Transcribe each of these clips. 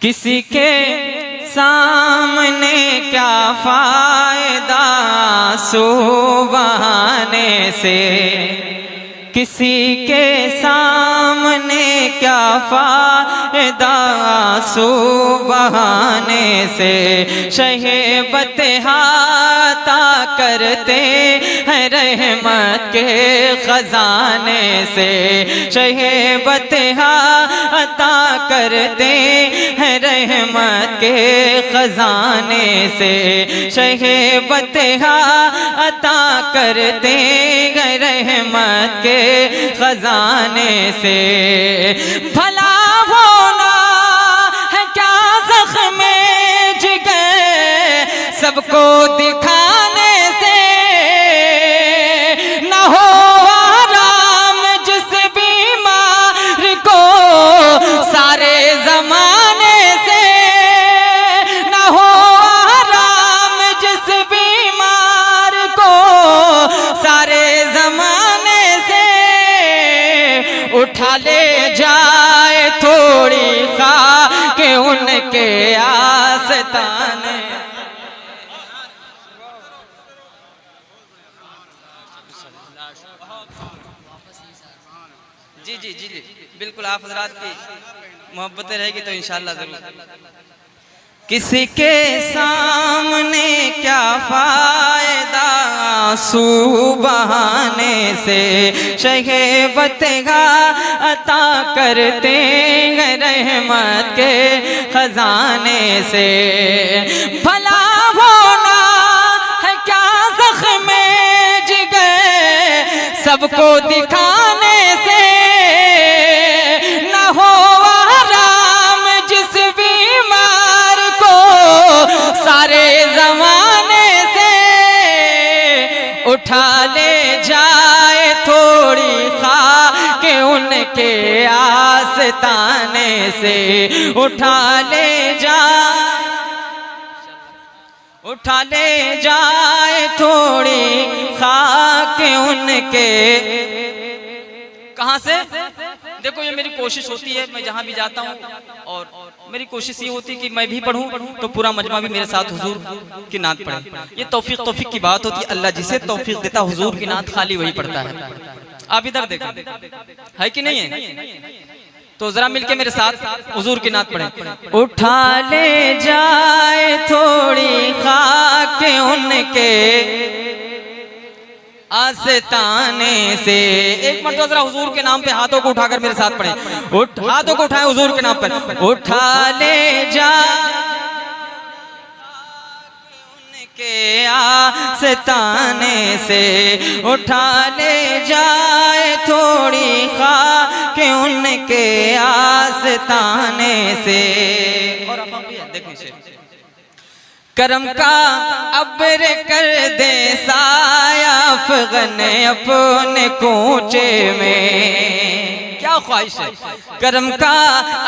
किसी के सामने क्या फायदा सुबहाने से, किसी के सामने क्या फायदा सुबहाने से। शहीबत हाता करते हैं रहमत के खजाने से, शहीबत हाता करते हैं रहमत के खजाने से, शहीबत हाता करते हैं रहमत के खजाने से। भला होना है क्या ज़ख्म जिगर सबको दिखाने से, न हो आराम जिस बीमार को सारे ज़माने से, न हो आराम जिस बीमार को सारे ज़माने से। उठा ले जाए थोड़ी खा के उनके आस्ताने। जी जी जी जी बिल्कुल, आप हजरात की मोहब्बतें रहेगी तो इंशाअल्लाह जरूर। किसी के सामने क्या फायदा सुबहाने से, शहीबत अता करते हैं रहमत के खजाने से। भला होना है क्या ज़ख्म जिगर सबको दिखाने से, न हो आराम जिस बीमार को सारे ज़माने से। उठा ले जाए थोड़ी खा के उनके आस्ताने से, उठा ले जाए थोड़ी खा के उनके। कहाँ से? देखो, ये मेरी कोशिश होती है, मैं जहाँ भी जाता हूँ और मेरी कोशिश ये होती है कि मैं भी पढ़ूँ तो पूरा मजमा भी मेरे साथ हुजूर की नात पढ़े। ये तौफीक की बात होती है, अल्लाह जिसे तौफीक देता हुजूर की नात खाली वही पढ़ता है। आप इधर देखो, है कि नहीं है? तो जरा मिलके मेरे साथ हुजूर की नात पढ़े। उठा ले जाए थोड़ी खा के उनके आस्ताने से। एक मर्तबा जरा हुजूर के नाम पे हाथों को उठाकर मेरे साथ पढ़े। हाथों को उठाएं हुजूर के नाम पर। उठा ले जा उनके आस्ताने से, उठा ले जाए थोड़ी खा के उनके आस्ताने से। और अब देखो इसे, करम का अब्र कर दे साया अफ़ग़न अपने कूचे में। क्या ख्वाहिश है? करम का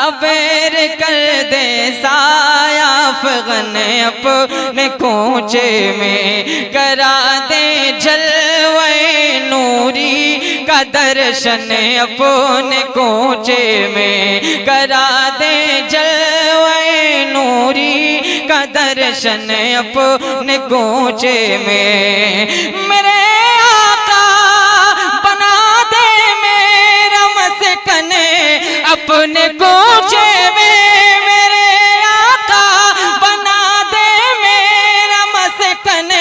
अब्र कर दे साया अफ़ग़न अपने कूचे में। करा दे जलवे नूरी का दर्शन अपने कूचे में। करा दे जलवे नूरी का दर्शन अपने कूचे में। मेरे आका बना दे मेरा मस्कन अपने कूचे में। मेरे आका बना दे मेरा मस्कन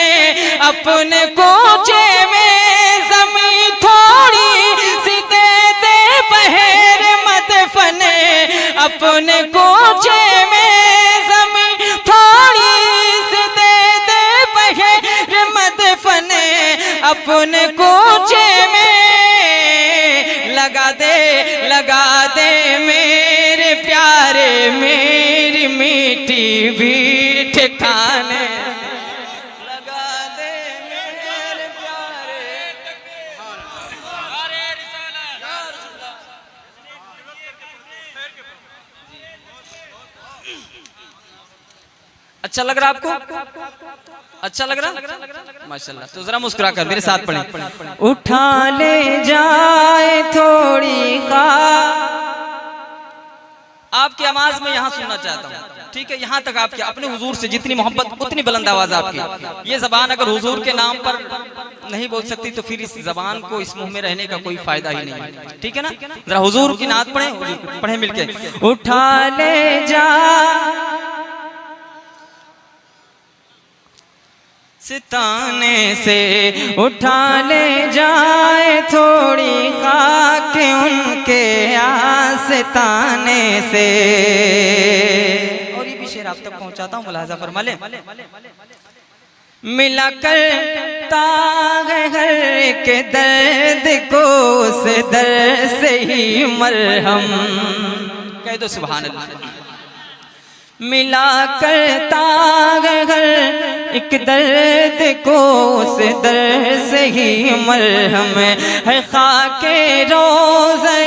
अपने कूचे में। ज़मीं थोड़ी सी दे दे बहर मदफन अपने कूचे में। अपने कूचे में लगा दे मेरे प्यारे मेरी मीठी भी ठिकाने। लगा दे मेरे प्यारे। अच्छा लग रहा आपको? अच्छा लग रहा? माशाल्लाह। तो जरा मुस्कुरा कर मेरे साथ पढ़ें। उठा ले जाए थोड़ी खा आपकी आवाज में यहाँ सुनना चाहता हूँ, ठीक है, यहाँ तक आपके अपने हुजूर से जितनी मोहब्बत उतनी बुलंद आवाज आपकी। ये जबान अगर हुजूर के नाम पर नहीं बोल सकती तो फिर इस जबान को इस मुंह में रहने का कोई फायदा ही नहीं है, ठीक है ना। जरा हुजूर की नात पढ़े मिलके। उठा ले जा सिताने से, उठा ले जाए थोड़ी खाक उनके आस्ताने से। और ये भी शेर आप तक पहुंचाता हूँ, मुलाजा फरमा ले। मिला करता है हर के दर्द को उस दर्द से ही मरहम, कह दो सुभान अल्लाह। मिला करता है हर एक दर्द को उस दर्द से ही मरहम है। खाके रोज़े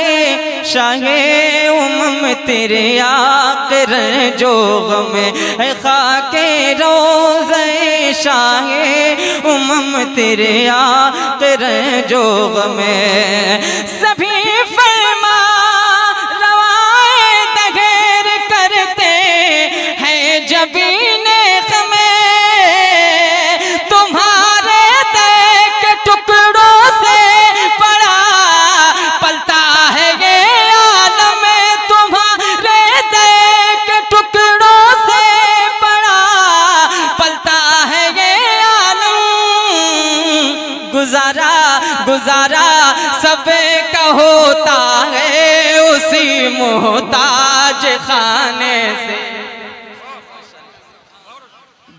शाहे उम्म तेरे आखिर जो गम है। खाके रोज़े शाहे उम्म तेरे आखिर जो गम है। सभी फरमा रवाए दगेर करते हैं जबीने में, तुम्हारे देख टुकड़ों से बड़ा पलता है ये आलम। तुम्हारे देख टुकड़ों से बड़ा पलता है ये आलम। गुजारा गुजारा सब का होता है उसी मोहताज खाने से।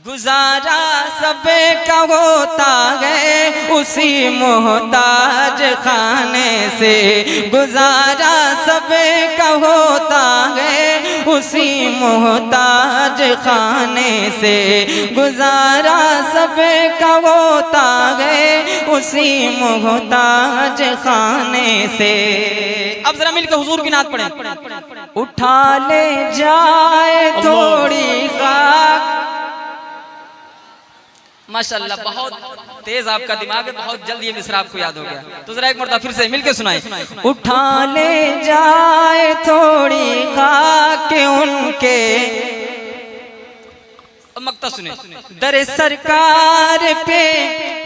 गुजारा सब का होता है उसी मोहताज खाने से। गुजारा सब का होता है उसी मोहताज खाने से। गुजारा सब का होता है उसी मोहताज खाने से। अब जरा मिलकर हुजूर की नात पढ़ें। उठा ले जाए थोड़ी खाक। माशाअल्लाह, बहुत तेज आपका दिमाग है, बहुत जल्द ये मिसरा आपको याद हो गया। तो जरा एक मर्तबा फिर से मिलके सुनाए। उठा ले जाए थोड़ी खाक उनके, मक्ता सुने। दर सरकार पे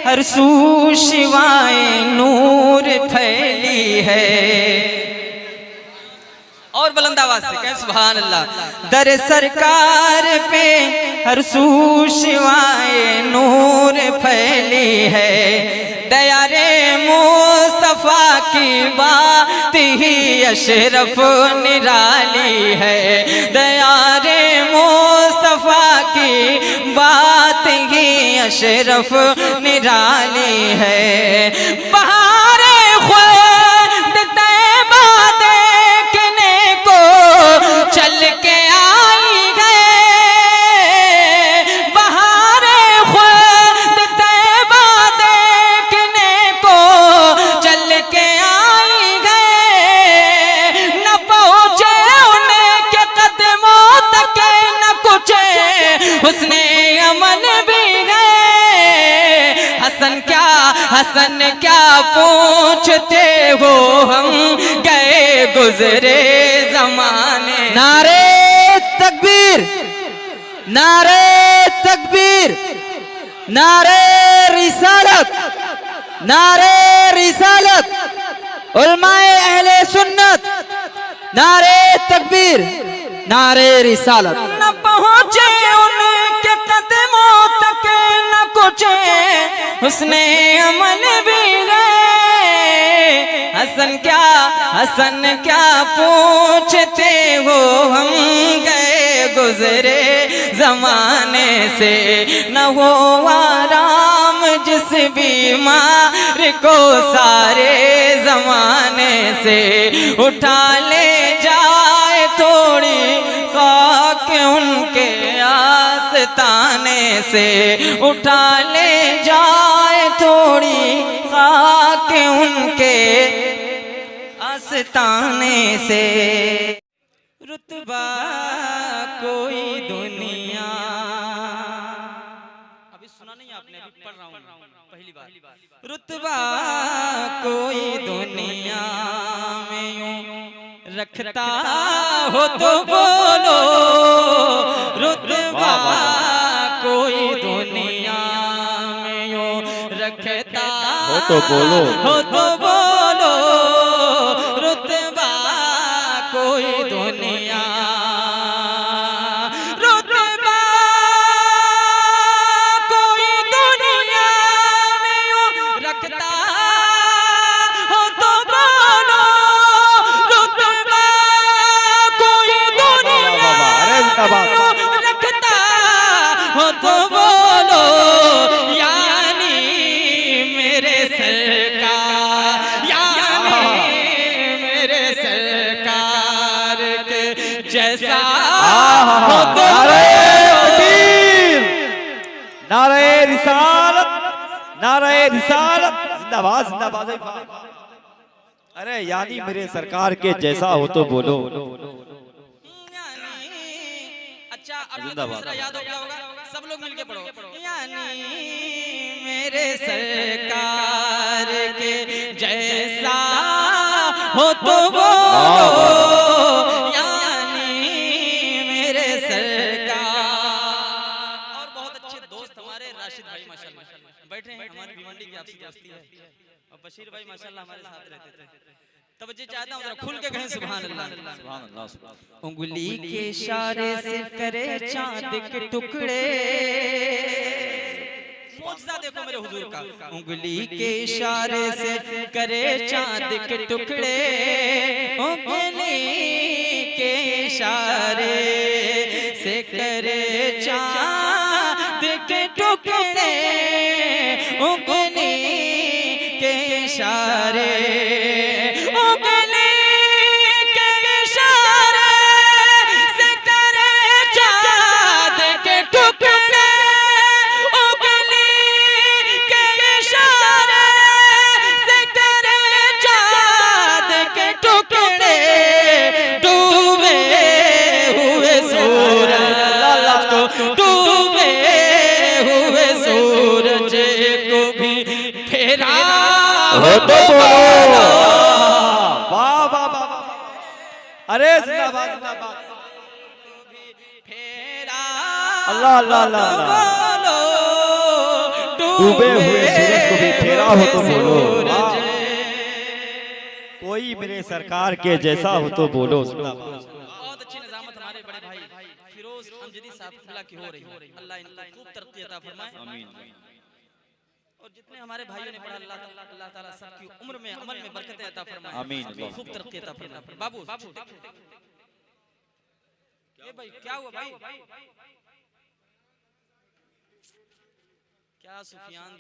हर सू शिवाए नूर फैली है। और बुलंद आवाज से कहें सुभान अल्लाह। दर सरकार पे हर सू शिवाए नूर फैली है। दया रे मुस्तफा की बात ही अशरफ निराली है। दया रे मुस्तफा की बात ही अशरफ निराली है। बहारे खुद तैबा देखने को चल के आई गए। बहारे खुद तैबा देखने को चल के आई गए। न पहुँचे उनके कदमों तक न कुछ उसने अमन भी गए। हसन क्या पूछते हो हम गए गुजरे जमाने। नारे तकबीर, नारे तकबीर, नारे रिसालत, नारे रिसालत, उलमाए अहले सुन्नत, नारे तकबीर, नारे रिसालत। न पहुँचे उनके कदमों तक न कुछ उसने अमन भी गए। हसन क्या पूछते हो हम गए गुजरे जमाने से। न हो आराम जिस बीमार को सारे जमाने से। उठा ले जाए थोड़ी खाक उनके आस्ताने से। उठा ले जाए थोड़ी खाक उनके आस्ताने से। रुतबा कोई दुनिया, अभी सुना नहीं आपने, अभी पढ़ रहा हूँ पहली बार। रुतबा कोई दुनिया में यूं रखता हो तो बोलो रुतबा कोई दुनिया में यो रखता हो तो बोलो रुतबा कोई दुनिया रुतबा कोई दुनिया में यो रखता हो तो बोलो रुतबा कोई दुनिया रखता हो तो बोलो यानी मेरे सरकार यानी मेरे सरकार के जैसा हो तो नारे रिसालत जिंदाबाद जिंदाबाद। अरे यानी मेरे सरकार के जैसा हो तो बोलो। अच्छा अब दूसरा याद हो गया होगा, सब लोग मिलके पढ़ो। यानी मेरे सरकार के जैसा हो तो बोलो यानी मेरे सरकार। और बहुत अच्छे दोस्त हमारे राशिद भाई माशाल्लाह बैठे हैं, हमारी भिवंडी की आपसी दोस्ती है, और बशीर भाई माशाल्लाह हमारे साथ रहते थे। तवज्जो चाहता हूँ जरा खुल के कहें सुभान अल्लाह। उंगली के इशारे से करे चांद के टुकड़े, मौजज़ा देखो मेरे हुजूर का। उंगली के इशारे से करे चांद के टुकड़े, उंगली के इशारे से करे चांद के टुकड़े, उंगली के इशारे हो तो बोलो। वाह वाह वाह। अरे जिंदाबाद जिंदाबाद। अल्लाह अल्लाह अल्लाह। डूबे हुए सूरज को भी फेरा हो तो बोलो। कोई मेरे सरकार के जैसा हो तो बोलो। बहुत अच्छी निजामत हमारे बड़े भाई फिरोज अमजदी साहब की हो रही है, अल्लाह इनको खूब तरक्की अता फरमाए। आमीन। और जितने हमारे भाइयों ने पढ़ा अल्लाह ताला सबकी उम्र में अमल में बरकतें अता फरमाए। आमीन। खूब तरक्की अता फरमाए। बाबू ये भाई क्या हुआ भाई? क्या सुफियान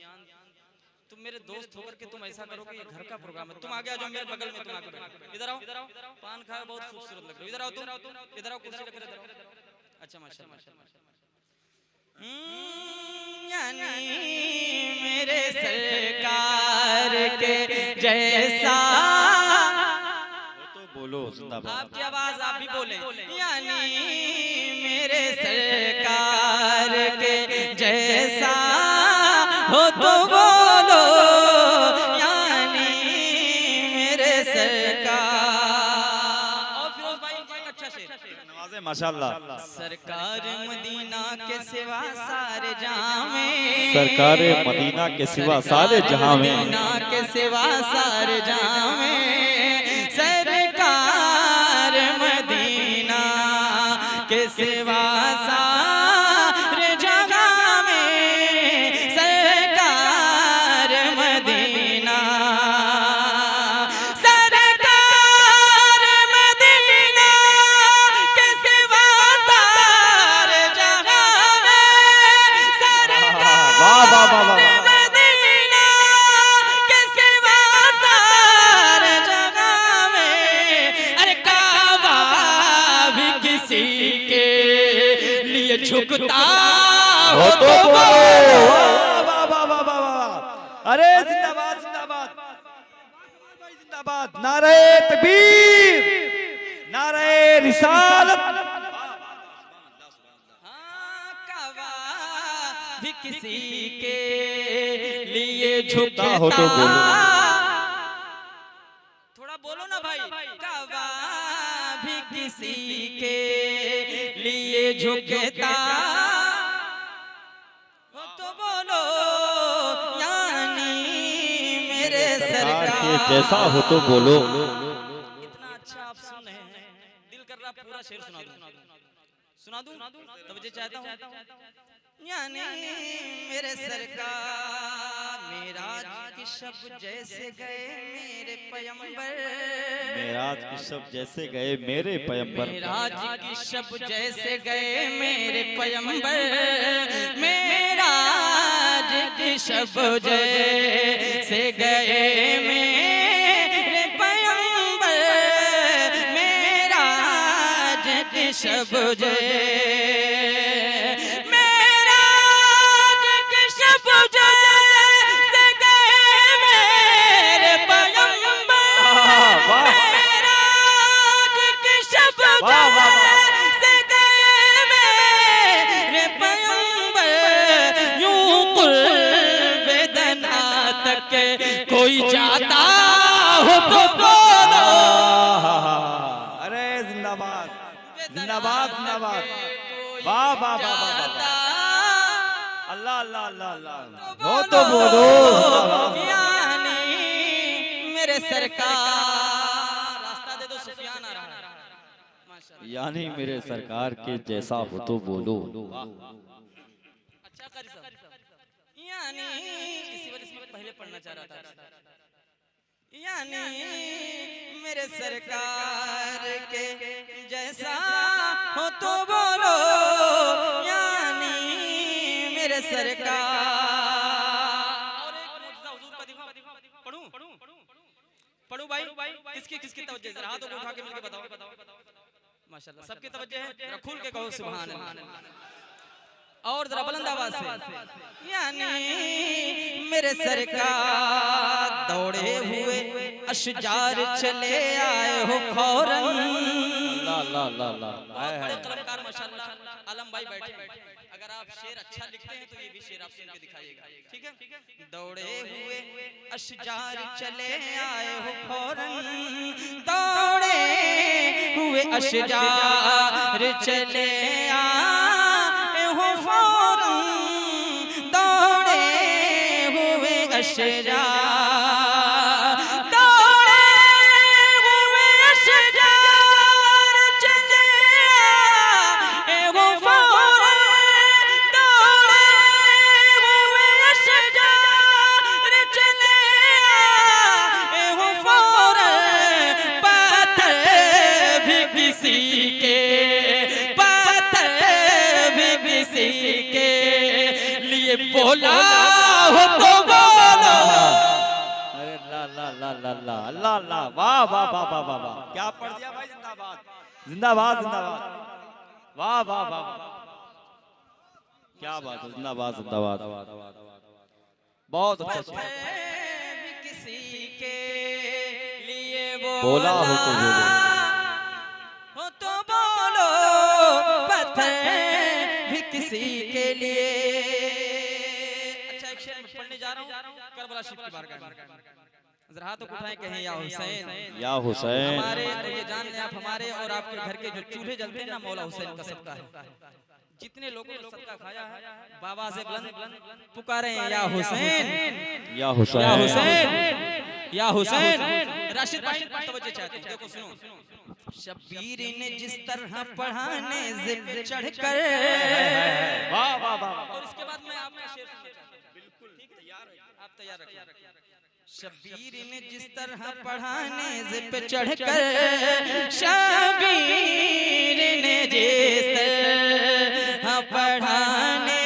तुम मेरे दोस्त होकर के तुम ऐसा करो कि ये घर का प्रोग्राम है। तुम आगे आ जाओ मेरे बगल में, तुम आगे बैठो। इधर आओ, पान खाओ, बहुत खूबसूरत लग रहे हो। इधर आओ तुम, इधर आओ, कुर्सी लेकर इधर आओ। अच्छा माशाल्लाह। यानी मेरे सरकार के जैसा तो बोलो। आपकी आवाज आप भी बोले। यानी मेरे सरकार के जैसा हो तो बोलो यानी मेरे सरकार। और फिरोज भाई एक अच्छा शेर नवाज़े माशाल्लाह। सरकार मदीना के सिवा सारे जहां में, सरकार मदीना के सिवा सारे जहां में, मदीना के सिवा सारे जहां में, सरकार मदीना के सिवा सारे जहां में, सरकार मदीना, सरकार मदीना के सिवा सारे जहां में, सरकार मदीना के सिवा सारे जहां में। अरे काबा भी किसी के लिए झुकता हो तो बोलो। अरे जिंदाबाद जिंदाबाद जिंदाबाद। नारे तकबीर, नारे रिसालत। काबा भी किसी के लिए झुकता हो तो बोलो। थोड़ा बोलो ना भाई। काबा झुकता हो तो बोलो यानी मेरे सरकार सरकार के जैसा हो तो बोलो। इतना अच्छा आप सुन रहे हैं, दिल कर रहा पूरा शेर सुना दूं तवज्जो चाहता हूं। यानी मेरे सरकार मेराज की शब जैसे गए मेरे पैगंबर, मेराज की शब जैसे गए मेरे पैगंबर, मेराज की शब जैसे गए मेरे पैगंबर, मेराज की शब जैसे गए मेरे पैगंबर, मेराज की शब कोई जाता हो तो बोलो। अरे जिंदाबाद जिंदाबाद जिंदाबाद, वाह वाह वाह वाह, अल्लाह अल्लाह अल्लाह अल्लाह, हो तो बोलो। यानी मेरे सरकार रास्ता दे दो, सुफियान आ रहा है माशाल्लाह। यानी मेरे सरकार के जैसा हो तो बोलो। अच्छा कारी साहब, यानी इसी वजह से मैं पहले पढ़ना चाह रहा था। यानी मेरे सरकार के जैसा हो तो बोलो, यानी मेरे सरकार। और एक मौजूदा हुजूर का दिखाओ, पढ़ूं भाई, किसकी किसकी तवज्जो, जरा हाथों को उठा के मिलके बताओ। माशाल्लाह सबकी तवज्जो है, जरा खुल के कहो सुभान अल्लाह, और जरा बुलंद आवाज से। यानी मेरे सरकार दौड़े हुए अशजार चले आए हो फौरन। अल्लाह अल्लाह अल्लाह, बड़े कलाकार माशाल्लाह। आलम भाई बैठे, अगर आप शेर अच्छा लिखते हैं तो ये भी शेर आप सुन के दिखाइएगा, ठीक है। दौड़े हुए अशजार चले आए हो फौरन, दौड़े हुए अशजार चले आए हो फौरन, दौड़े हुए अशजार, बोला हो तो बोलो। अरे ला ला ला ला ला अल्लाह अल्लाह, वाह वाह वाह वाह वाह वाह, क्या पढ़ दिया भाई, जिंदाबाद जिंदाबाद जिंदाबाद, वाह वाह वाह, क्या बात है, जिंदाबाद जिंदाबाद, बहुत अच्छा। किसी के लिए बोला हो तो बोलो, हो तो बोलो, पत्थर भी किसी के लिए। अच्छा एक शेर मैं पढ़ने जा रहा हूँ करबला शरीफ की बारगाह में, जरा हाथ उठाएं कहें या हुसैन, या हुसैन। हमारे तो ये जान लें आप, हमारे और आपके घर के जो चूल्हे जलते हैं ना, मौला हुसैन का सदका है। जितने लोगों ने सदका खाया है, बाबा से बुलंद पुकारे या हुसैन, या हुसैन, या हुसैन, या हुसैन। राशिद भाई तवज्जो चाहते हैं, देखो सुनो। शब्बीर ने जिस तरह पढ़ाने जिद चढ़कर, वाह वाह वाह, और इसके बाद मैं आपका शेर सुनना चाहता हूं। बिल्कुल ठीक, तैयार है आप, तैयार रखिए। शब्बीर ने जिस तरह पढ़ाने जिद पे चढ़कर, शब्बीर ने जिस तरह पढ़ाने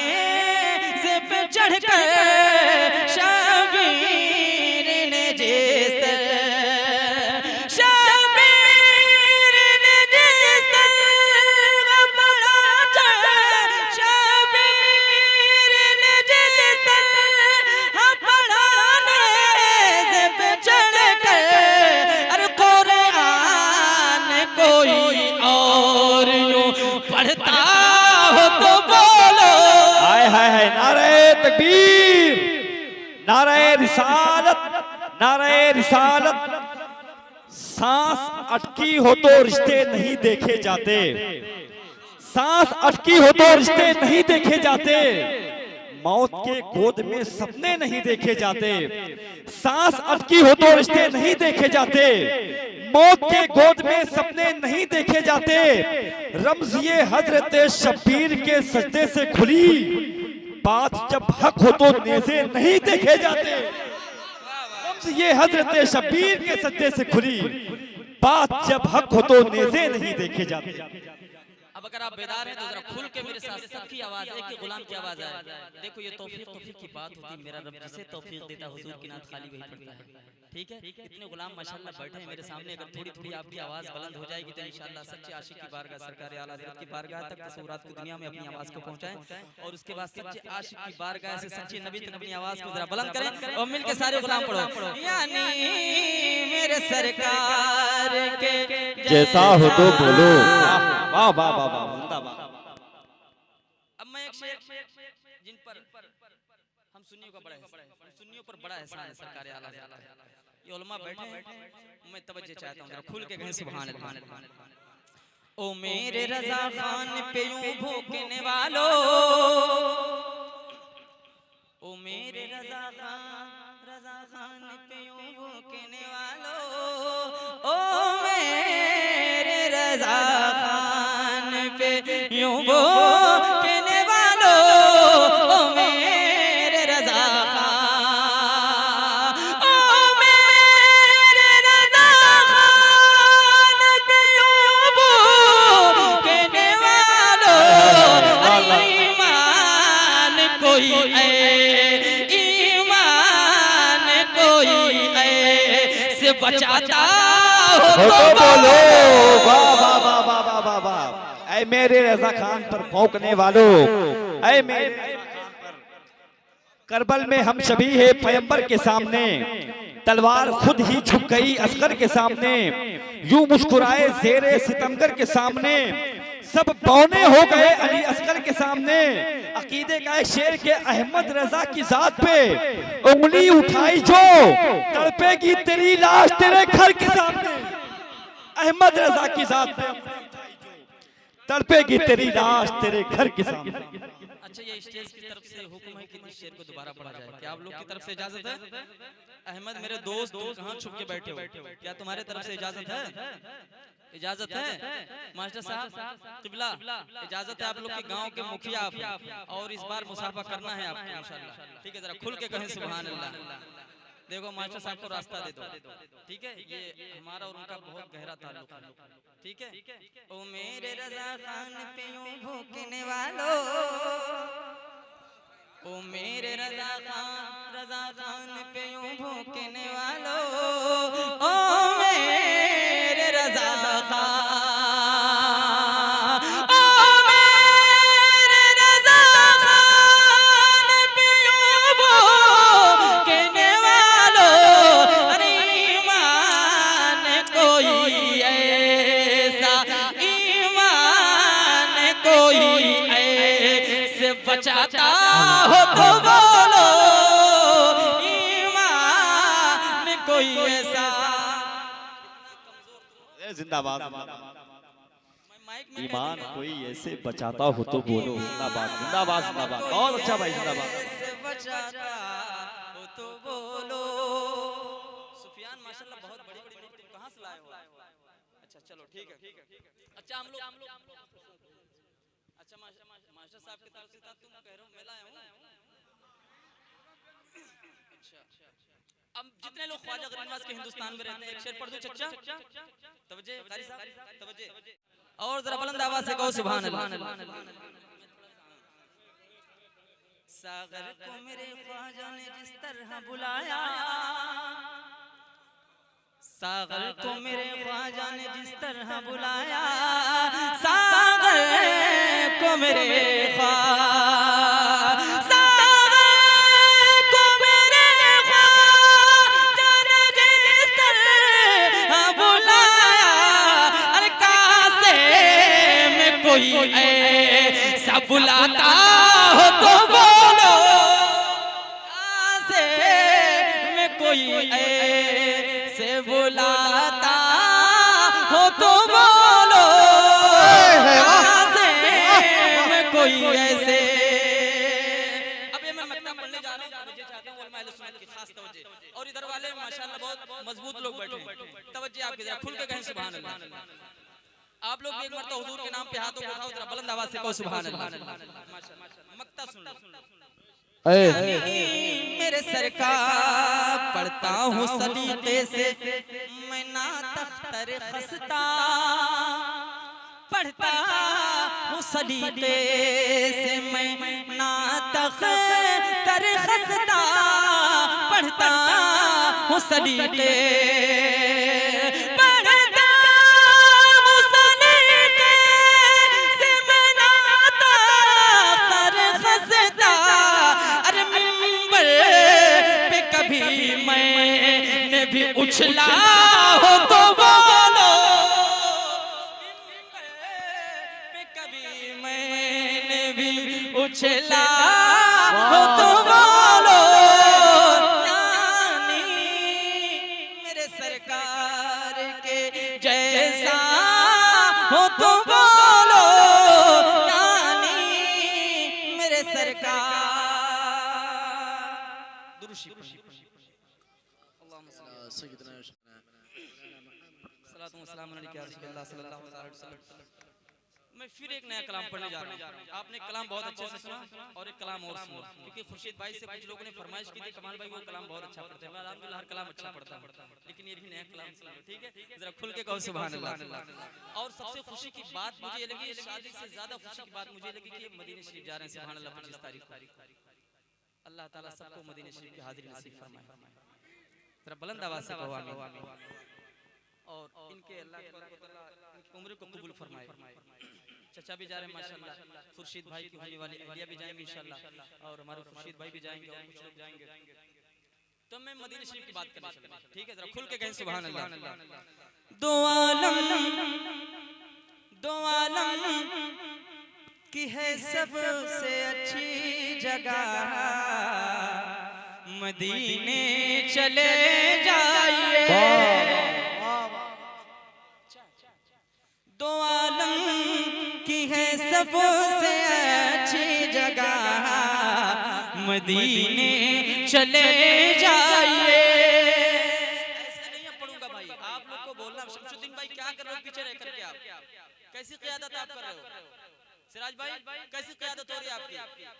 जिद पे चढ़कर, शब्बीर ने जिस तरह, शब्बीर ने जिस तरह पढ़ा, शब्बीर ने जिस तरह पढ़ाने जिद पे चढ़कर, अरे कुरान कोई और यूं पढ़ता हो तो बोलो। हाय हाय हाय, नारे तकबीर, नारे रिसालत, नारे रिसालत। सांस अटकी हो तो रिश्ते नहीं देखे जाते, सांस अटकी हो तो रिश्ते नहीं देखे जाते, मौत के गोद में सपने नहीं देखे जाते। सांस अटकी हो तो रिश्ते नहीं देखे जाते, मौत के गोद में सपने नहीं देखे जाते। रम्ज़ ये हजरत शब्बीर के सजदे से खुली, बात जब हक हो तो नेज़े नहीं देखे जाते। रम्ज़ ये हजरत शब्बीर के सजदे से खुली, बात जब हक हो तो नेज़े नहीं देखे जाते। अब अगर आप बेदार हैं तो जरा खुल के मेरे साथ सबकी आवाज, एक ही गुलाम की आवाज आए। देखो ये तौफीक की बात होती है, मेरा रब जिसे तौफीक देता है हुजूर की नात खाली वही पड़ता है। ठीक है, इतने गुलाम माशाल्लाह बैठे हैं मेरे सामने, अगर थोड़ी थोड़ी आपकी आवाज बुलंद हो जाएगी तो इंशाल्लाह सच्चे आशिक की बारगाह, सरकार आला हज़रत की बारगाह तक तसव्वुरात की दुनिया में अपनी आवाज को पहुंचाएं, और उसके बाद सच्चे आशिक की बारगाह से सच्चे नबी तक अपनी आवाज को जरा बुलंद करें और मिलके सारे गुलाम पढ़ो, यानी मेरे सरकार के जैसा हो तो बोलो। वाह वाह वाह वाह, जिंदाबाद। अब मैं एक शेर जिन पर हम सुन्नियों का बड़ा सुन्नियों पर बड़ा एहसान है, सरकार आला हज़रत ये उलमा बैठे हैं, मैं तवज्जो चाहता हूं, जरा खुल के कहें सुभान अल्लाह। ओ मेरे रज़ा खान पे यूं भूखने वालों, ओ मेरे रज़ा खान पे यूं भूखने वालों, ओ मेरे रज़ा खान पे यूं भूखने वालों, ओ मेरे रज़ा खान, ओ मेरे रज़ा खान पे यूं भूखने वालों, ईमान कोई ईमान कोई ऐसे बचाता हो तो बोलो। वाह वाह वाह वाह वाह वाह वाह। ऐ मेरे रज़ा खान पर भौंकने वालों, ऐ मेरे रज़ा खान पर। करबल में हम शबीह पैगंबर के सामने, तलवार खुद ही झुक गई अस्कर के सामने, यूं मुस्कुराए ज़ेरे सितमगर के सामने, सब बौने हो गए अली अस्कर के सामने। अकीदे का एक शेर के अहमद रजा की जात पे उंगली उठाई जो तड़पेगी तेरी लाश तेरे घर के सामने। अहमद रजा की जात पे तड़पेगी तेरी लाश तेरे घर के सामने। अच्छा, ये स्टेज की तरफ से हुक्म है कि इस शेर को दोबारा पढ़ा जाए, क्या आप लोग की तरफ से इजाजत है? अहमद मेरे दोस्त, तुम कहाँ छुप के बैठे हो, क्या तुम्हारे तरफ से इजाजत है? इजाजत है मास्टर साहब किबला, इजाजत है आप लोग के गांव के मुखिया आप, और इस बार मुसाफा करना है आपको इंशाल्लाह। ठीक है, जरा खुल के कहें सुभान अल्लाह। देखो मास्टर साहब को रास्ता दे दो, ठीक है, ये हमारा और उनका बहुत गहरा ताल्लुक है। ठीक है, ओ मेरे रज़ा खान पे यूं भूखने वालों, ओ मेरे रज़ा खान पे यूं भूखने वालों, ओ मेरे रज़ा खान, ओ मेरे रज़ा खान पे यूं भूखने वालों, अरे ईमान कोई ऐसा, ईमान कोई ऐसे बचाता हो तो बोलो, ईमान कोई ऐसा। जिंदाबाद। ईमान कोई ऐसे बचाता हो तो बोलो। जिंदाबाद जिंदाबाद जिंदाबाद। बहुत अच्छा भाई, जिंदाबाद। बचाता हो तो बोलो। सुफियान माशाल्लाह बहुत बड़ी बड़ी मूर्ति कहाँ से लाए हो? अच्छा चलो ठीक है। अच्छा हम लोग अच्छा मास्टर साहब की तरफ से था, तुम कह रहे हो मैं लाया हूँ। अच्छा अब जितने लोग ख्वाजा गरीब नवाज के हिंदुस्तान में रहते हैं, एक शेर पढ़ दो चच्चा। तवज्जो कारी साहब, तवज्जो और जरा बुलंद आवाज से कहो सुभान अल्लाह। सागर को मेरे ख्वाजा ने जिस तरह बुलाया, सागर को मेरे ख्वाजा ने जिस तरह बुलाया, सागर को मेरे ऐसा बुलाता हो तो बोलो, ऐसे में कोई ऐसे बुलाता हो तो बोलो, ऐसे ऐसे। अब ये मैं मक्ता पढ़ने जा रहा हूं, तवज्जो चाहता हूं उलमा अहले सुन्नत की खास तवज्जो। और इधर वाले माशाल्लाह बहुत मजबूत लोग बैठे हैं, तवज्जो आपकी जरा खुल के कहें सुभान अल्लाह। आप लोग एक मरतबा हुजूर के नाम पे हाथों को उठाओ, जरा बुलंद आवाज से कहो सुभान अल्लाह। माशाल्लाह मक्ता सुन लो। मेरे सरकार पढ़ता हूँ सलीके से, मैं ना तख्तर खस्ता, पढ़ता हूँ सलीके से मैं ना तख्तर खस्ता, पढ़ता हूँ सलीके उछला हो तो बोलो, कभी मैंने भी उछला हो तो बोलो, नानी मेरे सरकार के जैसा हो तो बोलो, नानी मेरे सरकार। मैं फिर एक नया कलाम पढ़ने जा रहा हूँ। आपने कलाम बहुत अच्छे से सुना और एक कलाम और सुना, क्योंकि खुर्शीद भाई से कुछ लोगों ने फरमाइश की थी कमाल भाई वो कलाम बहुत अच्छा पढ़ते हैं। मैं अल्हम्दुलिल्लाह हर कलाम अच्छा पढ़ता हूँ, लेकिन ये भी नया कलाम सुना, ठीक है? जरा खुल के कहो सुभान अल्लाह। और सबसे खुशी की बात मुझे ये लगी, शादी से ज्यादा खुशी की बात मुझे लगी कि मदीने शरीफ जा रहे हैं सुभान अल्लाह 25 तारीख को। अल्लाह ताला सबको मदीने शरीफ की हाजिरी नसीब फरमाए। जरा बुलंद आवाज से कहो आमीन। और इनके अल्लाह इनकी उम्र को कबूल फरमाए। चचा भी जा रहे हैं माशाल्लाह, खुर्शीद भाई की होने वाली अहलिया भी जाएंगे इंशाल्लाह, और हमारे खुर्शीद भाई भी जाएंगे और कुछ लोग जाएंगे। तो मैं मदीने शरीफ की बात करने चलूंगा, ठीक है? जरा खुल के कहें सुभान अल्लाह। दो आलम की है सबसे अच्छी जगह, मदीने चले जाइए। दो आलम की है सबसे अच्छी जगह, मदीने चले जाइए। ऐसे नहीं पढ़ूंगा भाई, आप लोग को बोलना। शमशुद्दीन भाई क्या कर रहे हो पीछे रह करके? आप कैसी क़ियादत आप कर रहे हो? सिराज भाई कैसी क़ियादत हो रही है आपकी?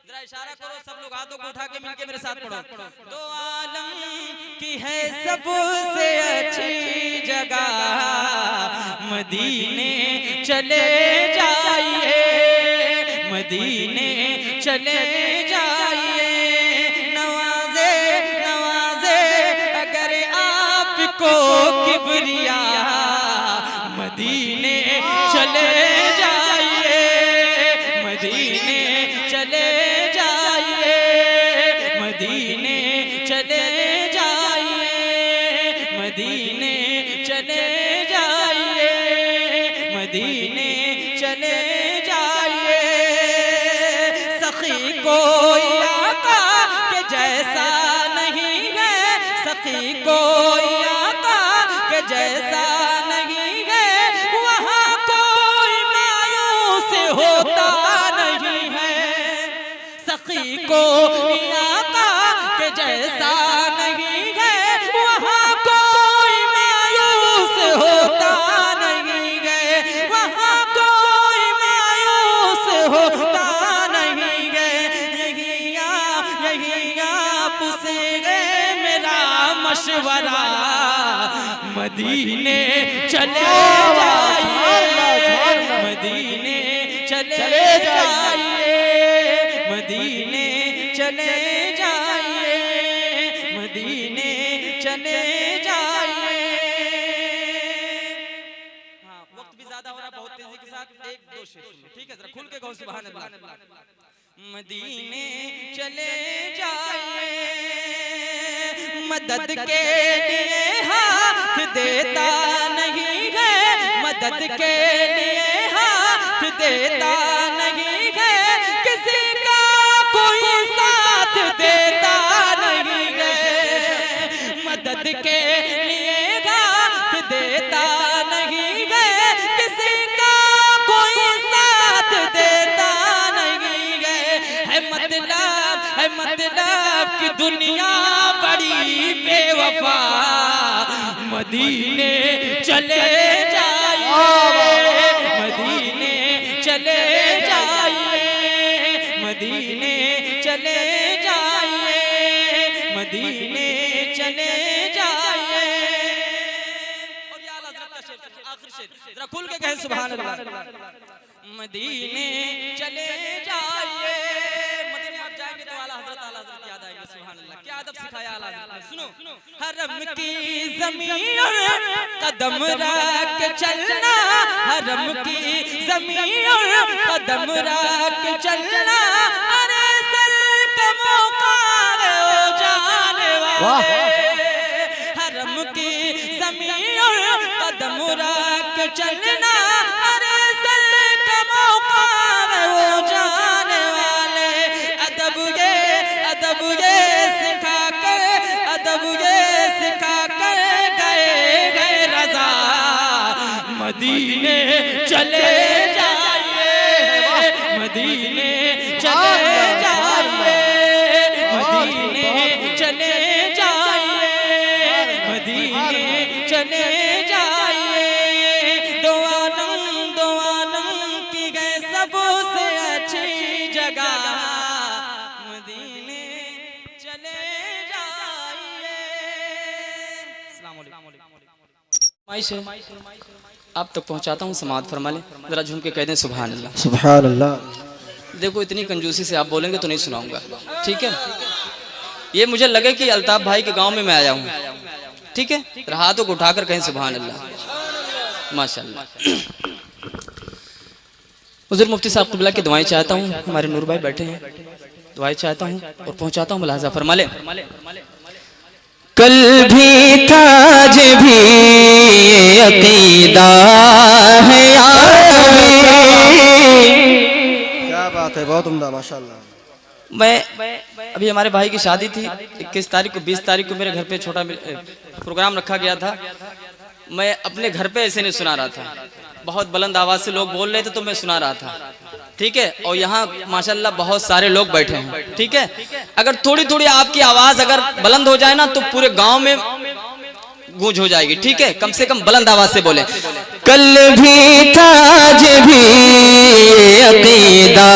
जरा इशारा करो, सब लोग हाथों को उठा के मिलके मेरे साथ पढ़ो। दो आलम की है सबसे अच्छी जगह, मदीने चले जाइए, मदीने चले जाइए। नवाजे नवाजे अगर आपको किबरिया, मदीने चले जाइए, मदीने चले जाइए, मदीने चले जाइए, मदीने चले जाइए, मदीने चले जाइए। सखी कोई आका के जैसा नहीं है, सखी कोई आका के जैसा नहीं है, वहाँ कोई मायूस होता नहीं है। सखी कोई आका के जैसा नहीं है, वहाँ कोई मायूस होता नहीं है, वहाँ कोई मायूस होता नहीं है। यही आप से मेरा मशवरा, मदीने चले जाइए, मदीने चले जाइए, मदीने चले जाइए, मदीने चले जाइए। हाँ, वक्त भी ज्यादा हो रहा, बहुत तेजी के साथ एक दो शेर सुनो, ठीक है? जरा खुल के कहो सुभान अल्लाह। मदीने चले जाइए, मदद के लिए हाथ देता नहीं है, मदद के लिए हाथ देता नहीं है, किसी का कोई साथ देता नहीं है। मदद के लिए हाथ देता नहीं है, किसी का कोई साथ देता नहीं है। है मतलब कि दुनिया बड़ी बेवफा, मदीने चले जाइए, मदीने चले जाइए, मदीने चले जाइए, मदीने चले जाइए। और या अल्लाह हज़रत का शेर, आखिरी शेर जरा खुल के कहें सुभान अल्लाह। मदीने चले जाइए, मदीने आप जाएंगे तो आला हज़रत याद आएंगे। सुभान अल्लाह, क्या अदब सिखाया आला हज़रत ने। सुनो, हरम की ज़मीन कदम रख चलना, हरम की ज़मीन कदम रख चलना, अरे सर का मौका हो जाने वाले, हरम की ज़मीन कदम रख चलना, अरे सर का मौका हो जाने वाले। अदब ये सिखा कर, अदब ये सिखा कर गए रज़ा, मदीने चले जाइए, मदीने चले जाइए, मदीने चले जाइए, मदीने चले जाइए। दो आलम की गए सबसे अच्छी जगह, मदीने चले जाइए। अस्सलाम वालेकुम। आप तक पहुंचाता हूँ, समाअत फरमा लें, जरा झूम के कह दें सुभान अल्लाह। सुभान अल्लाह। देखो इतनी कंजूसी से आप बोलेंगे तो नहीं सुनाऊंगा, ठीक है। ये मुझे लगे कि अल्ताफ भाई के गांव में मैं आया हूँ, ठीक है। हाथों को उठाकर कहें सुभान अल्लाह, माशाअल्लाह। हुज़ूर मुफ्ती साहब क़िबला की दुआएं चाहता हूँ, हमारे नूर भाई बैठे हैं, दुआएं चाहता हूँ और पहुँचाता हूँ, मुलाज़ा फरमा लें। कल भी था आज भी अकीदा है यार, क्या बात है, बहुत उम्दा माशाअल्लाह। मैं अभी हमारे भाई की शादी थी 21 तारीख को, 20 तारीख को मेरे घर पे छोटा प्रोग्राम रखा गया था। मैं अपने घर पे ऐसे नहीं सुना रहा था, बहुत बुलंद आवाज से लोग बोल रहे थे तो मैं सुना रहा था, ठीक है। और यहाँ माशाल्लाह बहुत सारे लोग बैठे हैं, ठीक है। अगर थोड़ी थोड़ी आपकी आवाज अगर बुलंद हो जाए ना तो पूरे गांव में गूंज हो जाएगी, ठीक है। कम से कम बुलंद आवाज से बोले। कल भी था आज भी अकीदा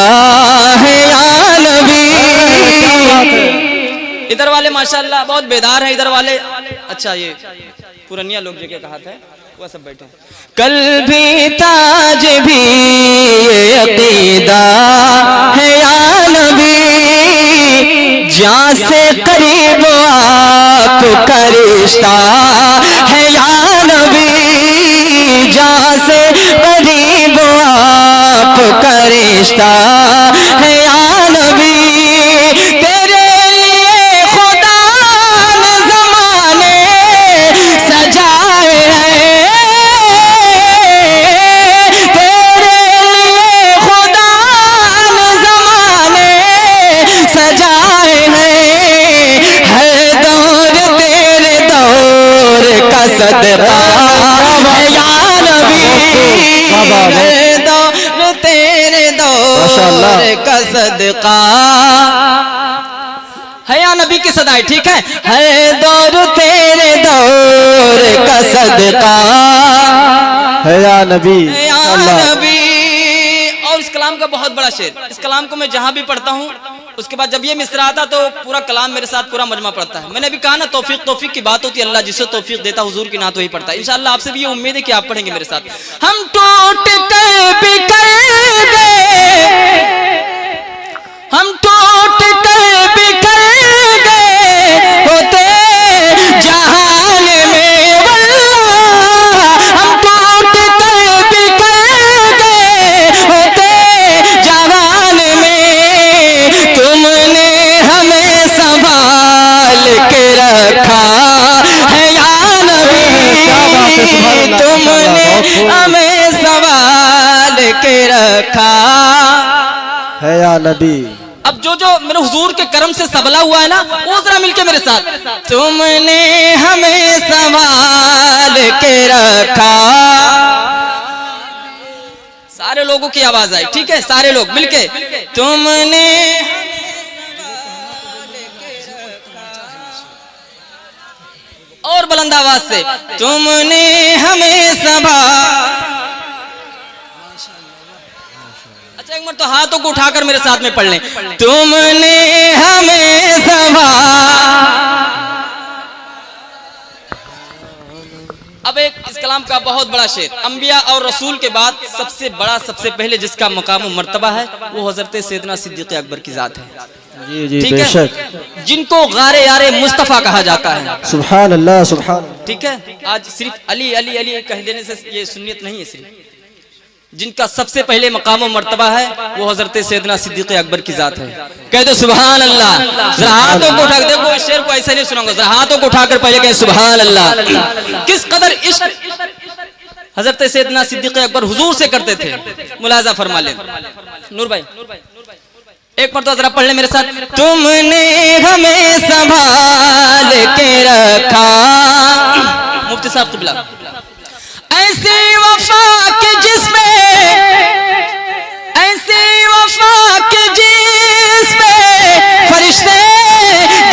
है या नबी। इधर वाले माशाल्लाह बहुत बेदार हैं, इधर वाले अच्छा ये पुरानिया लोग जगह कहा था वह सब बैठे। कल भी ताज भी अकीदा है या नबी, जहाँ से करीब आपका रिश्ता है या नबी, जहाँ से करीब आपका रिश्ता है या नबी। तेरे लिए खुदा ने ज़माने सजाए हैं, तेरे लिए खुदा ने ज़माने सजाए हैं। हर दौर तेरे दौर का सदका है या नबी, हर दौर तेरे दौर का सदका है या नबी की सदाई, ठीक है। हर दौर तेरे दौर का सदका है या नबी, या नबी। और इस कलाम का बहुत बड़ा शेर, इस कलाम को मैं जहां भी पढ़ता हूं उसके बाद जब ये मिसरा आता तो पूरा कलाम मेरे साथ पूरा मजमा पड़ता है। मैंने अभी कहा ना तौफीक की बात होती है, अल्लाह जिसे तौफीक देता हुजूर की नात वही पढ़ता है। इंशाअल्लाह आपसे भी ये उम्मीद है कि आप पढ़ेंगे मेरे साथ। हम टूट कर बिखर गए, हम टूट कर बिखर गए होते जहान में वल्लाह, हम टूट कर बिखर गए होते जहान में। तुमने हमें संभाल के रखा है या नबी, तुमने हमें संभाल के रखा है या नबी। अब जो जो मेरे हुजूर के करम से सबला हुआ है ना वो जरा मिलके मेरे साथ। तुमने हमें संभाल के रखा, सारे लोगों की आवाज आई, ठीक है। सारे लोग मिलके तुमने बुलंद आवाज से, तुमने हमें संभाला। अच्छा एक मिनट तो हाथों को उठाकर मेरे साथ में पढ़ लें, तुमने हमें संभाला। अब एक इस कलाम का बहुत बड़ा शेर, अंबिया और रसूल के बाद सबसे बड़ा, सबसे पहले जिसका मकाम व मर्तबा है वो हजरत सैयदना सिद्दीक़ अकबर की जात है। जी जी ठीक बेशक, है, जिनको गारे यारे मुस्तफ़ा कहा जाता है। सुभान अल्लाह सुभान। ठीक है, आज सिर्फ अली अली अली कह देने से ये सुन्नियत नहीं है। सिर्फ जिनका सबसे पहले मकाम व मर्तबा है वो हजरत सैयदना सिद्दीक़ अकबर की जात है। कह दो सुभान अल्लाह। जरा हाथों को उठा, देखो इस शेर को ऐसे नहीं सुनाऊंगा, जरा हाथों को उठाकर पहले कहें सुभान अल्लाह। किस कदर इश्क हजरत सैयदना सिद्दीक़ अकबर हुजूर से करते थे, मुलाजा फरमा लें। नूर भाई एक मरतबा जरा पढ़ ले मेरे साथ, तुमने हमें संभाल के रखा। मुफ्ती साहब क़िबला, ऐसी वफा के जिसमें, ऐसी वफा के जिसमें फरिश्ते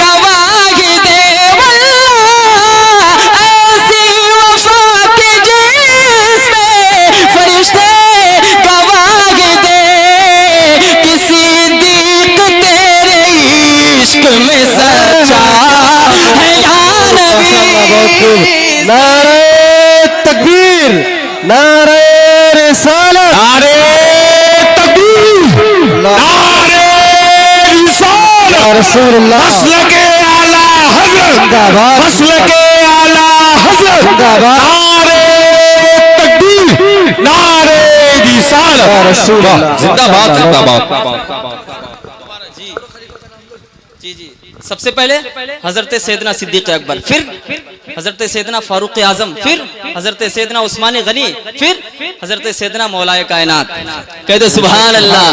गवाही दे वल्लाह, ऐसी वफा के जिसमें फरिश्ते गवाही दे, किसी दीक तेरे इश्क में सच्चा है या नबी। नारे तकबीर, नारे रिसालत, नारे तकबीर, नारे रिसालत, या रसूलुल्लाह, मसलके आला हज़रत जिंदाबाद, मसलके आला हज़रत जिंदाबाद, नारे तकबीर, नारे रिसालत, या रसूलुल्लाह जिंदाबाद जिंदाबाद। जी जी, सबसे पहले हजरत सैयदना सिद्दीक़ अकबर, फिर हजरत सैयदना फारूक आजम, फिर हजरत सैयदना उस्मान गनी, फिर हजरत सैयदना मौलाए कायनात। कह दो सुभान अल्लाह।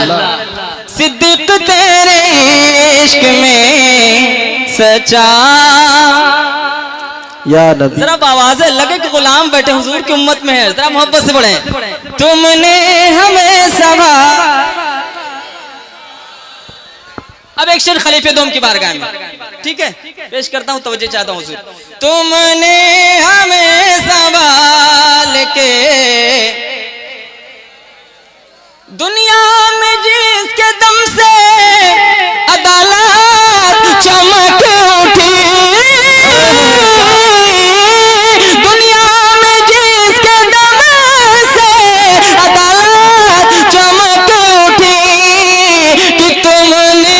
सिद्दीक़ तेरे इश्क में सच्चा, या नबी। जरा आवाज़ लगे कि गुलाम बैठे हुजूर की उम्मत में है, जरा मोहब्बत से पढ़े, तुमने हमें संभाला। अब एक शेर खलीफे दोम की बारगाह में, ठीक है, पेश करता हूं, तवज्जो चाहता हूं हुजूर। तुमने हमें संभाल के दुनिया में जिसके दम से अदालत चमक उठी, दुनिया में जिसके दम से अदालत चमक उठी, कि तुमने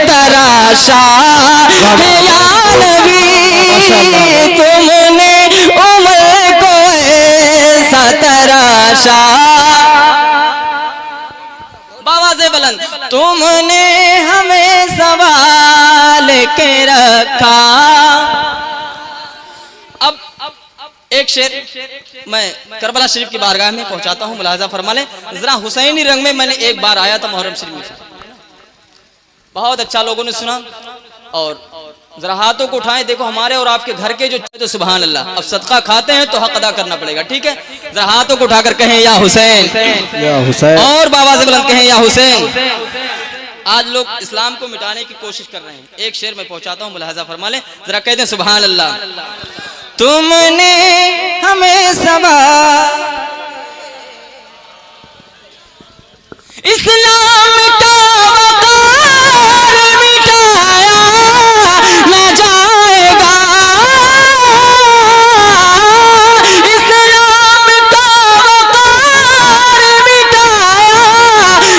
तराशा है या नबी, तुमने उम्र को ऐसा तराशा। बाबा से बुलंद, तुमने हमें संभाल के रखा। अब एक शेर मैं करबला शरीफ की बारगाह में पहुंचाता हूं, मुलाजा फरमा लें। जरा हुसैनी रंग में मैंने एक बार आया था मुहर्रम शरीफ में, बहुत अच्छा लोगों ने सुना। और जरा हाथों को उठाएं, देखो हमारे और आपके घर के जो तो सुभान अल्लाह, अब सदका खाते हैं तो हक अदा करना पड़ेगा। ठीक है, जरा हाथों को उठाकर कहें या हुसैन, या हुसैन, और बाबा से बुलंद कहें या हुसैन। आज लोग इस्लाम को मिटाने की कोशिश कर रहे हैं। एक शेर में पहुंचाता हूं, मुलाजा फरमा ले, जरा कह दें सुभान अल्लाह। तुमने हमें संभाला, इस्लाम का वक़ार मिटाया न जाएगा, इस्लाम का वक़ार मिटाया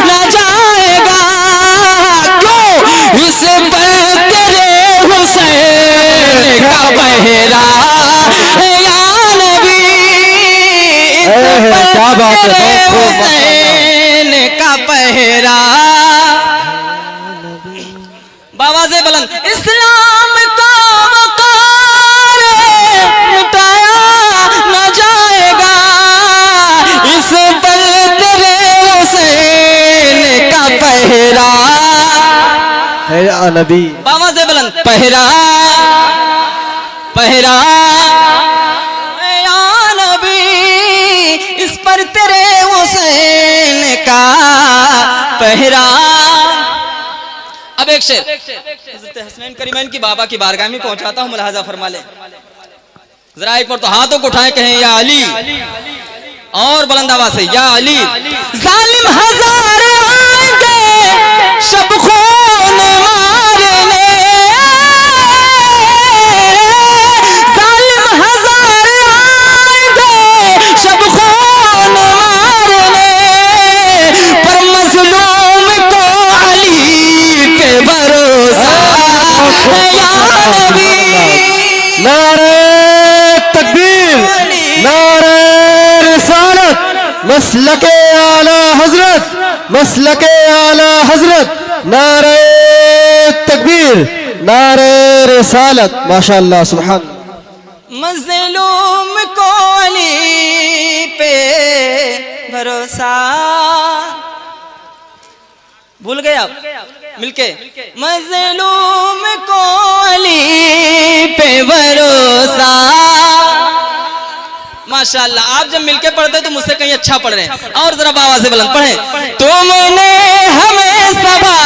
न जाएगा, क्यों इस पर तेरे हुसैन का पहरा है या नबी, इस पर तेरे हुसैन का पहरा। बाबा से बुलंद, इस्लाम का वक़ार मिटाया न जाएगा, इस पर तेरे हुसैन का पहरा है या नबी। बाबा से बुलंद, पहरा पहरा या नबी, इस पर तेरे हुसैन का पहरा। अब एक शेर हज़रत हसनैन करीमैन की बाबा की बारगाह में पहुंचाता हूँ, मुलाहाजा फरमा ले। जरा एक बार तो हाथों को उठाए कहें या अली, और बुलंद आवाज से या अली। जालिम हजार आएंगे शब खून मारने, जालिम हजार आएंगे शब खून मारने, पर मजलूम को अली पे भरोसा है या नबी। नारे तकबीर, नारे रिसालत, मसलके आला हजरत, मसलके आला हजरत, नारे तकबीर, नारे रिसालत, माशाअल्लाह सुभान। मजलूम को अली पे भरोसा, भूल गए आप मिलके। मजलूम को अली पे भरोसा, माशाअल्लाह। आप जब मिलके पढ़ते तो मुझसे कहीं अच्छा पढ़ रहे हैं। और जरा बाबा से बुलंद पढ़े। तुमने हमें सबा,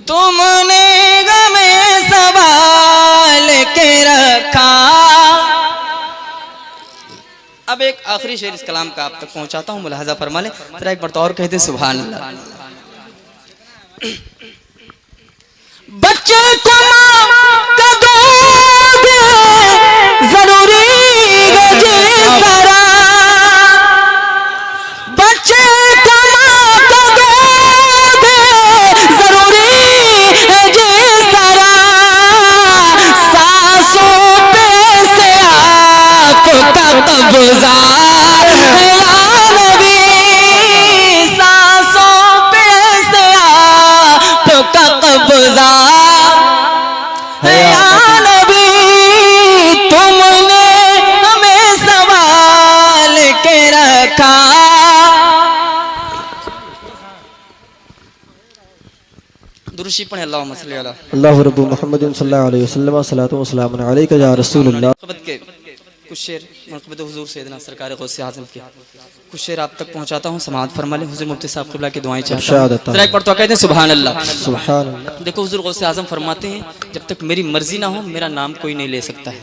तुमने हमें सवाल के रखा। अब एक आखिरी शेर इस कलाम का आप तक पहुंचाता हूं, मुलाहाजा फरमा ले। जरा एक बार तो और कहते सुभान अल्लाह। बच्चे को माँ का दूध जरूरी है जिस तरह, बच्चे को माँ का दूध जरूरी है जिस तरह, सासों पे से आपका कब्जा है या नबी, सांसों पे से आपका कब्जा है या नबी। तुमने हमें सवाल के रखा। दुरूशी पढ़े अल्लाहुम्मा सल्ली अला अल्लाह रब्बु मुहम्मदिन सल्लल्लाहु अलैहि वसल्लम, सलातु व सलामुन अलैका या रसूलुल्लाह। मुनक़बत के कुछ शेर मुनक़बत हुज़ूर सैयदना सरकार गौसे आज़म के कुछ शेर आप तक पहुंचाता हूं, समाअत फरमा ले। हुज़ूर मुफ्ती साहब क़िबला की दुआएं चाहता हूं। जरा एक बार तो कहते हैं सुभान अल्लाह। सुभान अल्लाह। देखो हुज़ूर गौसे आज़म फरमाते हैं, जब तक मेरी मर्जी ना हो मेरा नाम कोई नहीं ले सकता है।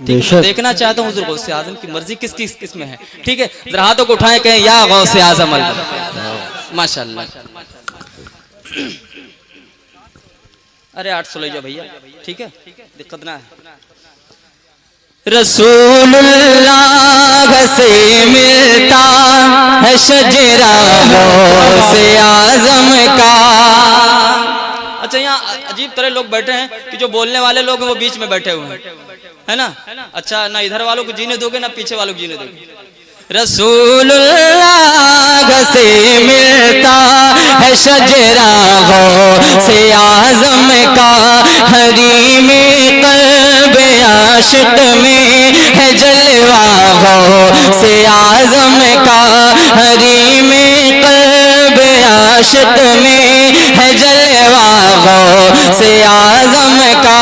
बेशक। देखना चाहता हूँ हुज़ूर गौसे आज़म की मर्जी किसकी किसमें है। ठीक है, जरा हाथों को उठाएं कहें या गौसे आज़म अल्लाह। माशाअल्लाह। अरे 800 ले जाओ भैया, ठीक है, दिक्कत ना है। रसूलुल्लाह से मिलता है शजरा गौसे आज़म का। अच्छा, यहाँ अजीब तरह लोग बैठे हैं कि जो बोलने वाले लोग हैं वो बीच में बैठे हुए हैं, है ना। अच्छा, ना इधर वालों को जीने दोगे ना पीछे वालों को जीने दोगे। रसूलुल्लाह से मिलता है शजरा गौसे आज़म का, हरी में क़ल्ब आशिक़ में है जलवा गौसे आज़म का, हरी में क़ल्ब आशिक़ में है जलवा गौसे आज़म का।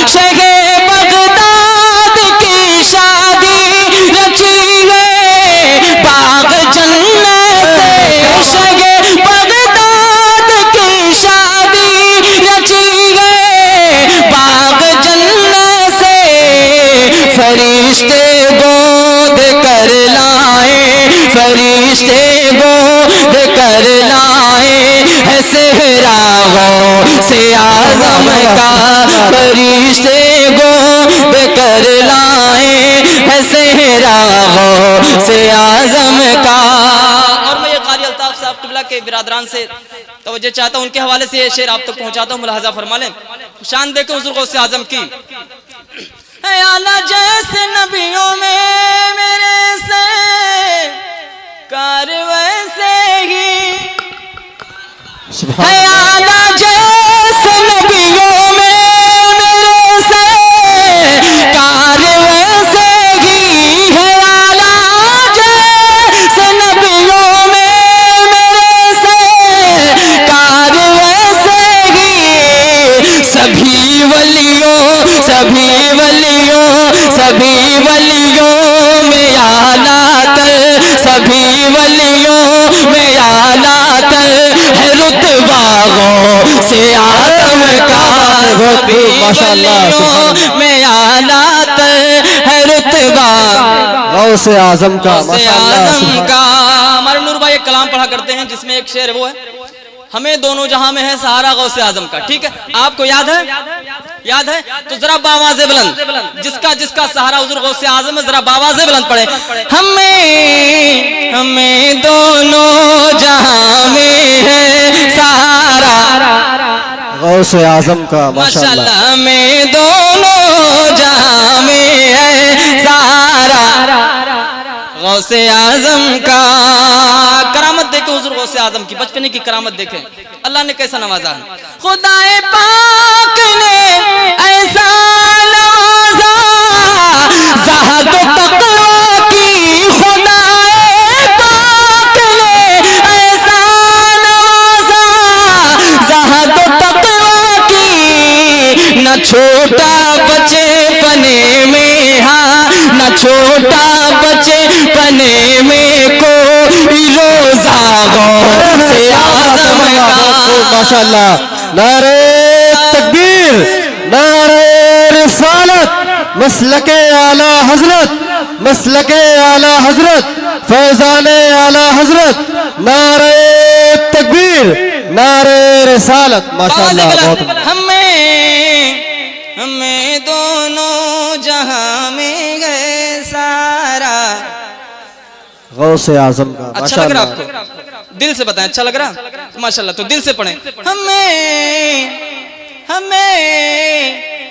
शगे बगदाद की शादी रची बाग जन्नत से, शगे बगदाद की शादी रची गए बाग जन्नत से, फरिश्ते गोद कर लाए, फरिश्ते गोद कर लाए है सेहरा गौसे आज़म का, फरिश्ते गोद कर लाए है सेहरा गौसे आज़म का। और मैं ये कारी अल्ताफ साहब क़िबला के बिरादरान से तवज्जो चाहता हूँ, उनके हवाले से ये शेर आप तक पहुँचाता हूँ, मुलाहाजा फरमा लें। शान देखें हुज़ूर गौसे आज़म की। है आला जैसे नबियों में मेरे से कार वैसे ही, है आला जैसे नबियों में मेरे से कार वैसे ही, है आला जैसे नबियों में मेरे से कार वैसे ही, सभी वलियों सभी वलियों सभी वलियों में आला तर, सभी वलियों में आला बहुत खूब, माशाअल्लाह, सुभान अल्लाह। में आला है रुतबा गौसे आजम का, गौसे माशाअल्लाह, आजम सुभान का। हमारे नूर भाई एक कलाम पढ़ा करते हैं जिसमें एक शेर वो है, हमें दोनों जहां में है सहारा गौसे आजम का। ठीक है, आपको याद है? याद है तो जरा बावाज़े बुलंद, जिसका जिसका सहारा हुजूर गौसे आजम है, जरा बावाज़े बुलंद पढ़े। हमें दोनों जहां में है सहारा गौसे आजम का, माशाअल्लाह। माशाअल्लाह। हमें दोनों जहां में है सहारा गौसे आजम का। करामत देखे हुजूर गौसे आजम की, बचपने की करामत देखे, अल्लाह ने कैसा नवाजा है। खुदाए पाक ने ऐसा नवाजा, ज़हद तक़वा की। खुदाए पाक ने ऐसा नवाजा, ज़हद तक़वा की। न छोटा बचे पने में, हाँ न छोटा बचे पने में कोई रोजा गौसे आजम का। माशाअल्लाह। नारे तकबीर, नारे रिसालत, मसलके आला हजरत, मसलके आला हजरत, फैजाने आला हजरत। नारे तकबीर, नारे रिसालत, माशाअल्लाह, बहुत। हमें दोनों जहां में गए सारा। गौसे आजम का, अच्छा लग रहा आपको? दिल से बताएं, अच्छा लग रहा? तो माशाल्लाह, तो दिल से पढ़ें।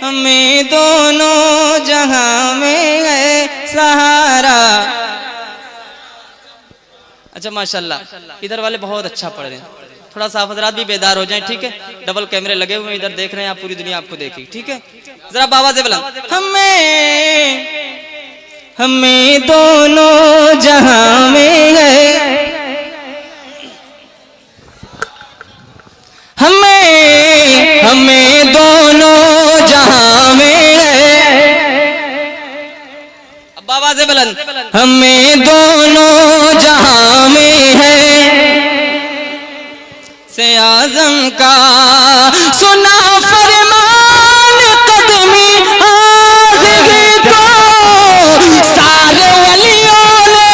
हमें दोनों जहां में गए सहारा। अच्छा माशाल्लाह, इधर वाले बहुत अच्छा पढ़ रहे हैं। थोड़ा सा हजरात भी बेदार हो जाएं, ठीक है? डबल कैमरे लगे हुए हैं, इधर देख रहे हैं आप, पूरी दुनिया आपको देखेगी, ठीक है? जरा बावाज़े बुलंद। हमें दोनों जहां में गए, हमें दोनों जहां में गए। अब बावाज़े बुलंद। हमें दोनों जहां में है से आजम का। सुना फरमान कदमी आज़िगी तो सारे वलियों ने।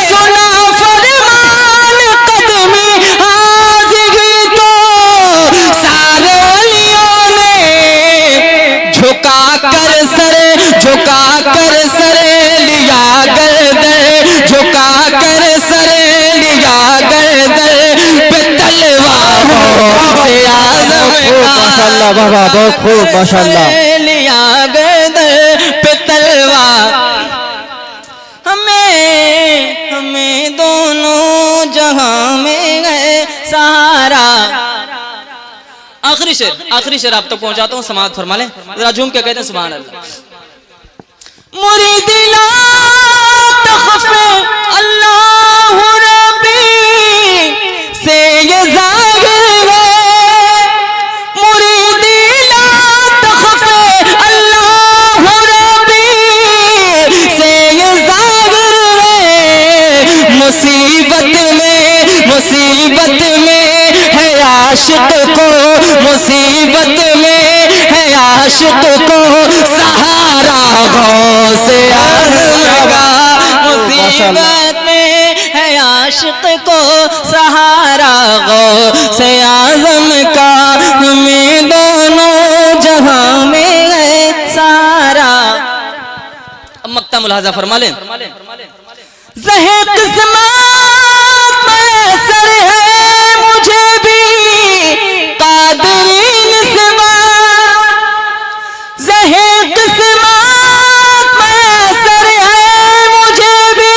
सुना फरमान कदमी आज़िगी तो सारे वलियों ने। झुका कर सरे लिया गर्दन, झुका कर सरे लिया गर्दन पे तलवार से आजम का। माशाअल्लाह, बाबा बहुत खूब, माशाअल्लाह। लिया गर्दन पे तलवार। हमें दोनों जहां में गए सहारा। आखिरी शेर आप तक पहुंचाता हूँ, समाअत फरमा लें जरा, झूम के कहते हैं सुभान अल्लाह। मुरीदी ला तख़फ़े अल्लाह रब्बी से ये ज़ाहिर है। मुरीदी ला तख़फ़े अल्लाह रब्बी से ये ज़ाहिर है। मुसीबत में है आशिक को, मुसीबत में है आशिक को सहारा गौसे आज़म का। मुसीबत में है आशिक को सहारा गौसे आज़म का। हमें दोनों जहां में है सहारा। अब मक्ता मुलाहाजा फरमा लें। ज़हे किस्मत मैसर है मुझे भी कादरीन सिवा। ज़हे किस्मत मैसर है मुझे भी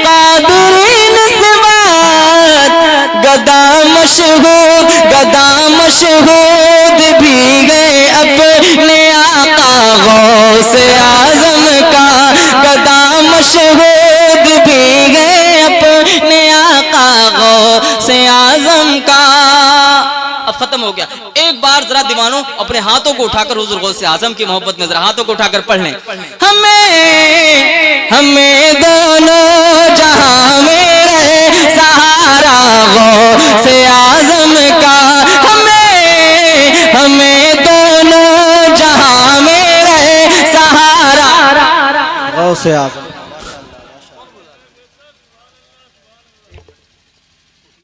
कादरीन सिवा। गदा मशहूद भी गए अपने आका गौसे आज़म का। गदा मशहूद भी गए अपने आका गौसे आज़म का। अब खत्म हो गया। एक बार जरा दीवानों अपने हाथों को उठाकर हुजूर गौसे आज़म की मोहब्बत में जरा हाथों को उठाकर पढ़ लें। हमें दोनों जहां में रहे सहारा गौसे आज़म का। हमें दोनों गौसे आजम